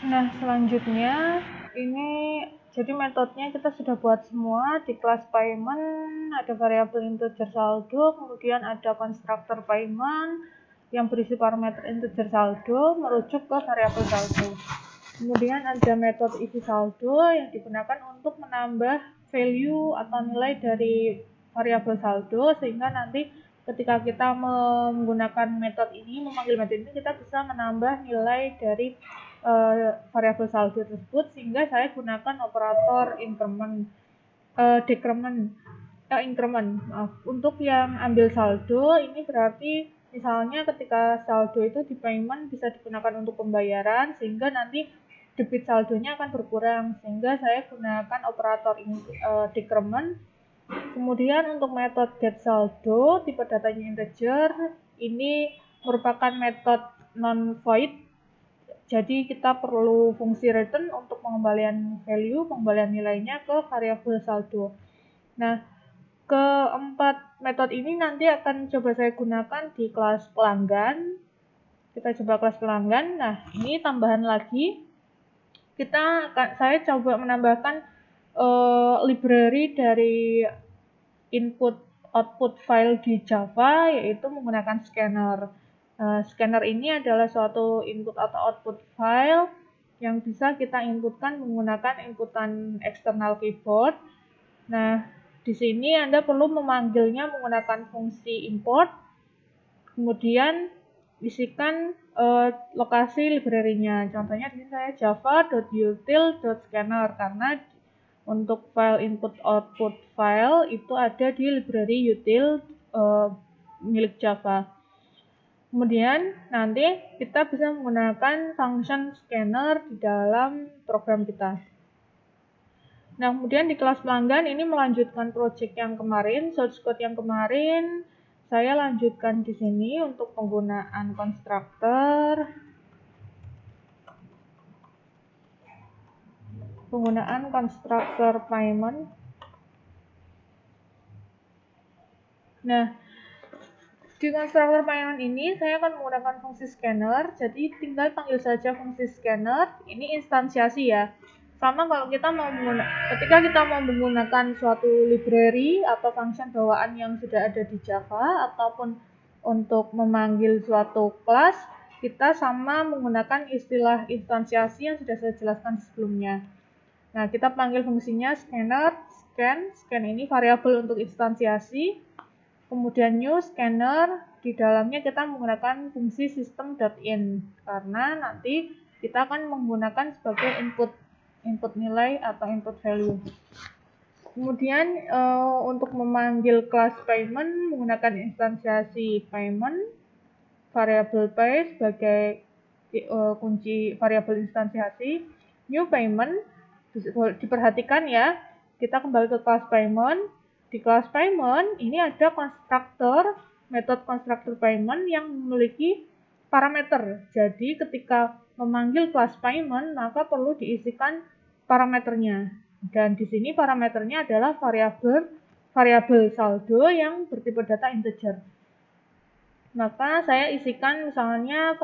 Nah, selanjutnya ini jadi metodenya kita sudah buat semua di kelas payment, ada variabel integer saldo, kemudian ada konstruktor payment yang berisi parameter integer saldo merujuk ke variabel saldo. Kemudian ada metode isi saldo yang digunakan untuk menambah value atau nilai dari variabel saldo, sehingga nanti ketika kita menggunakan metode ini, memanggil metode ini, kita bisa menambah nilai dari variabel saldo tersebut, sehingga saya gunakan operator increment. Untuk yang ambil saldo ini berarti misalnya ketika saldo itu di payment bisa digunakan untuk pembayaran, sehingga nanti debit saldonya akan berkurang, sehingga saya gunakan operator decrement. Kemudian untuk metode get saldo, tipe datanya integer, ini merupakan metode non-void. Jadi kita perlu fungsi return untuk pengembalian value, pengembalian nilainya ke variabel saldo. Nah, keempat metode ini nanti akan coba saya gunakan di kelas pelanggan. Kita coba kelas pelanggan. Nah, ini tambahan lagi. Saya coba menambahkan library dari input output file di Java, yaitu menggunakan scanner. Scanner ini adalah suatu input atau output file yang bisa kita inputkan menggunakan inputan eksternal keyboard. Nah, di sini Anda perlu memanggilnya menggunakan fungsi import, kemudian isikan lokasi library-nya. Contohnya di sini saya java.util.scanner, karena untuk file input output file itu ada di library util milik Java. Kemudian nanti kita bisa menggunakan function scanner di dalam program kita. Nah, kemudian di kelas pelanggan ini melanjutkan project yang kemarin, source code yang kemarin saya lanjutkan di sini untuk penggunaan konstruktor. Penggunaan konstruktor payment. Nah, di konstruktor payment ini saya akan menggunakan fungsi scanner, jadi tinggal panggil saja fungsi scanner. Ini instansiasi ya. Sama kalau ketika kita mau menggunakan suatu library atau function bawaan yang sudah ada di Java, ataupun untuk memanggil suatu kelas, kita sama menggunakan istilah instansiasi yang sudah saya jelaskan sebelumnya. Nah, kita panggil fungsinya scanner, scan ini variabel untuk instansiasi. Kemudian new scanner, di dalamnya kita menggunakan fungsi system.in, karena nanti kita akan menggunakan sebagai input nilai atau input value. Kemudian untuk memanggil kelas payment menggunakan instansiasi payment, variabel pay sebagai kunci variabel instansiasi, new payment. Diperhatikan ya, kita kembali ke kelas payment. Di kelas payment ini ada konstruktor, metode konstruktor payment yang memiliki parameter. Jadi ketika memanggil kelas payment maka perlu diisikan parameternya. Dan di sini parameternya adalah variabel saldo yang bertipe data integer. Maka saya isikan misalnya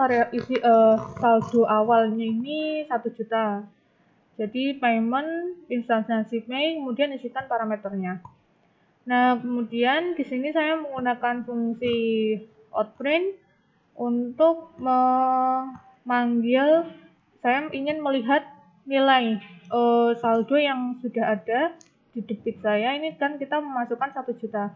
saldo awalnya ini 1 juta. Jadi payment instansiasi pay, kemudian isikan parameternya. Nah, kemudian di sini saya menggunakan fungsi outprint untuk memanggil, saya ingin melihat nilai saldo yang sudah ada di debit saya. Ini kan kita memasukkan 1 juta.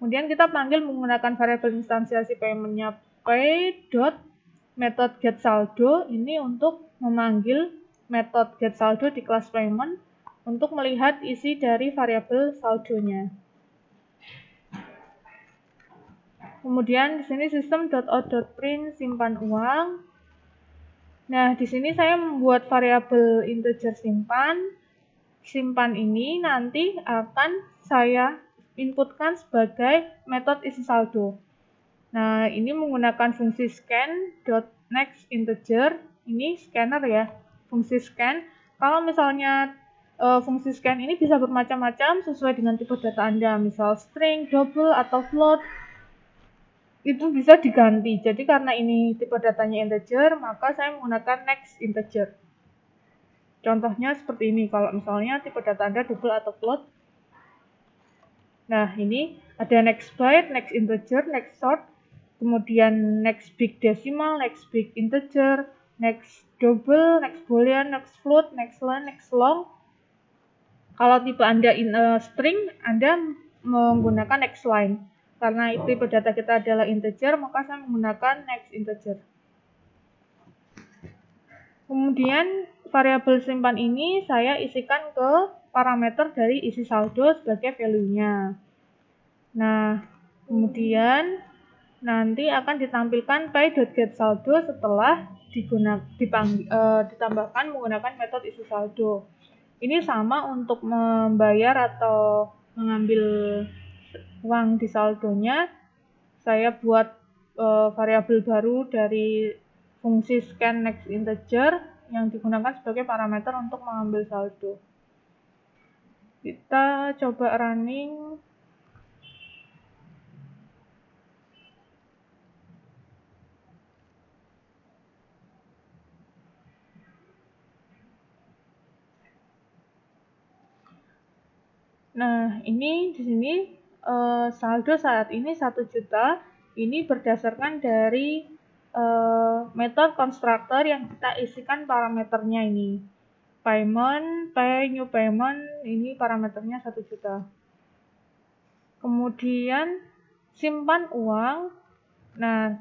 Kemudian kita panggil menggunakan variabel instansiasi payment-nya pay.method get saldo ini untuk memanggil method get saldo di kelas payment untuk melihat isi dari variabel saldonya. Kemudian di sini system.out.print simpan uang. Nah, di sini saya membuat variabel integer simpan. Simpan ini nanti akan saya inputkan sebagai metode isi saldo. Nah, ini menggunakan fungsi scan.nextInteger. Ini scanner ya, fungsi scan. Kalau misalnya fungsi scan ini bisa bermacam-macam sesuai dengan tipe data Anda, misal string, double, atau float. Itu bisa diganti. Jadi karena ini tipe datanya integer, maka saya menggunakan next integer. Contohnya seperti ini, kalau misalnya tipe data Anda double atau float. Nah, ini ada next byte, next integer, next short, kemudian next big decimal, next big integer, next double, next boolean, next float, next len, next long. Kalau tipe Anda string, Anda menggunakan next line. Karena tipe data kita adalah integer, maka saya menggunakan next integer. Kemudian variabel simpan ini saya isikan ke parameter dari isi saldo sebagai value-nya. Nah, kemudian nanti akan ditampilkan pay.getSaldo setelah ditambahkan menggunakan metode isi saldo. Ini sama untuk membayar atau mengambil uang di saldonya. Saya buat variabel baru dari fungsi scan next integer yang digunakan sebagai parameter untuk mengambil saldo. Kita coba running. Nah, ini di sini saldo saat ini 1 juta. Ini berdasarkan dari metode constructor yang kita isikan parameternya ini. Payment, pay, new payment, ini parameternya 1 juta. Kemudian simpan uang. Nah,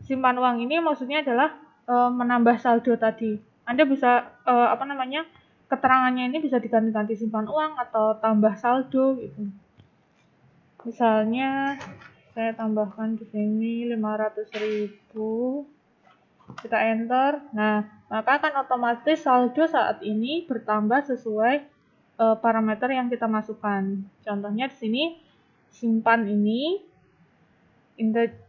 simpan uang ini maksudnya adalah menambah saldo tadi. Anda bisa keterangannya ini bisa diganti-ganti simpan uang atau tambah saldo gitu. Misalnya saya tambahkan di sini 500.000. Kita enter. Nah, maka akan otomatis saldo saat ini bertambah sesuai parameter yang kita masukkan. Contohnya di sini simpan ini.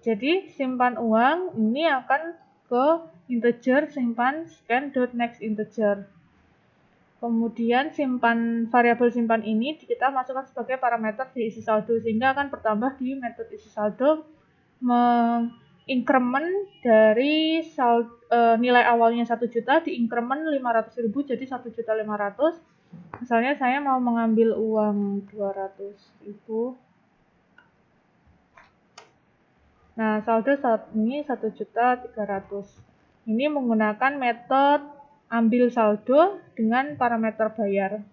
Jadi simpan uang ini akan ke integer simpan scan.nextInteger. Kemudian variabel simpan ini kita masukkan sebagai parameter di isi saldo sehingga akan bertambah di metode isi saldo mengincrement dari nilai awalnya 1 juta diincrement 500.000 jadi 1.500.000. Misalnya saya mau mengambil uang 200.000. Nah, saldo saat ini 1.300.000. Ini menggunakan metode ambil saldo dengan parameter bayar.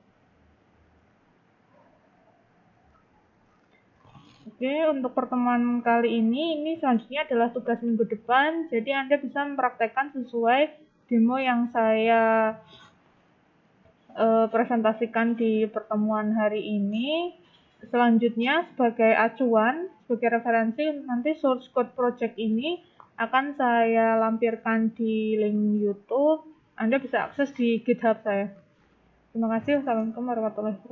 Oke, untuk pertemuan kali ini selanjutnya adalah tugas minggu depan. Jadi Anda bisa mempraktekkan sesuai demo yang saya presentasikan di pertemuan hari ini. Selanjutnya sebagai acuan, sebagai referensi, nanti source code project ini akan saya lampirkan di link YouTube. Anda bisa akses di GitHub saya. Terima kasih. Assalamualaikum warahmatullahi wabarakatuh.